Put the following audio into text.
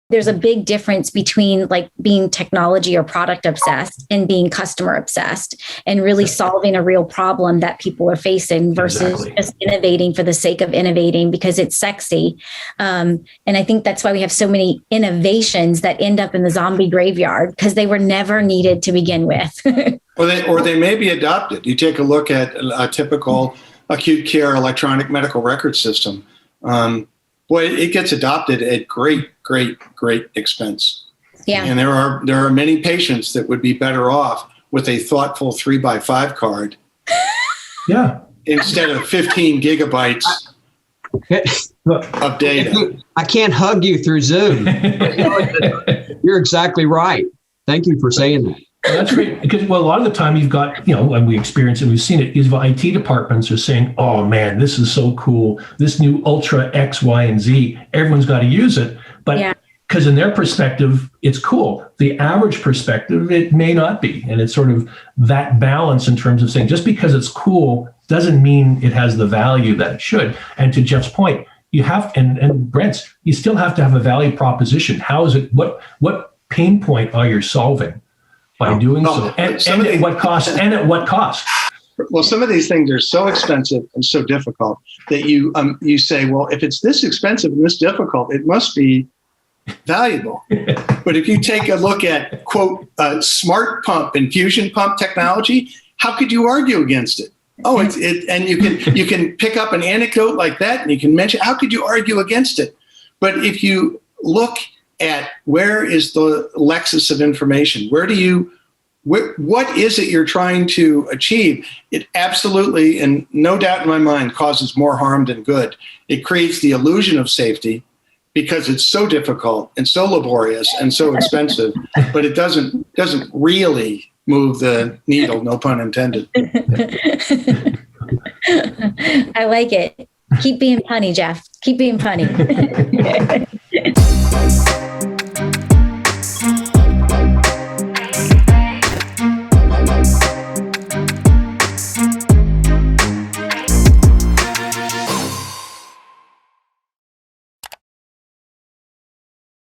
there's a big difference between like being technology or product obsessed and being customer obsessed and really solving a real problem that people are facing versus just innovating for the sake of innovating because it's sexy. And I think that's why we have so many innovations that end up in the zombie graveyard because they were never needed to begin with. or they may be adopted. You take a look at a typical acute care electronic medical record system. Boy, it gets adopted at great expense. Yeah. And there are many patients that would be better off with a thoughtful 3x5 card. Yeah. Instead of 15 gigabytes of data. I can't hug you through Zoom. You're exactly right. Thank you for saying that. Well, that's great because a lot of the time you've got, and we experience it, we've seen it, is IT departments are saying, oh man, this is so cool. This new Ultra X, Y, and Z, everyone's got to use it. But because in their perspective, it's cool. The average perspective, it may not be. And it's sort of that balance in terms of saying, just because it's cool doesn't mean it has the value that it should. And to Jeff's point, you have, and Brent's, you still have to have a value proposition. How is it, what pain point are you solving by doing so? And at what cost? And at what cost? Well, some of these things are so expensive and so difficult that you say, well, if it's this expensive and this difficult, it must be valuable. But if you take a look at, quote, smart pump infusion pump technology, how could you argue against it? Oh, and you can pick up an anecdote like that and you can mention, how could you argue against it? But if you look at where is the lexus of information, what is it you're trying to achieve? It absolutely, and no doubt in my mind, causes more harm than good. It creates the illusion of safety because it's so difficult and so laborious and so expensive, but it doesn't really move the needle, no pun intended. I like it. Keep being punny, Jeff. Keep being punny.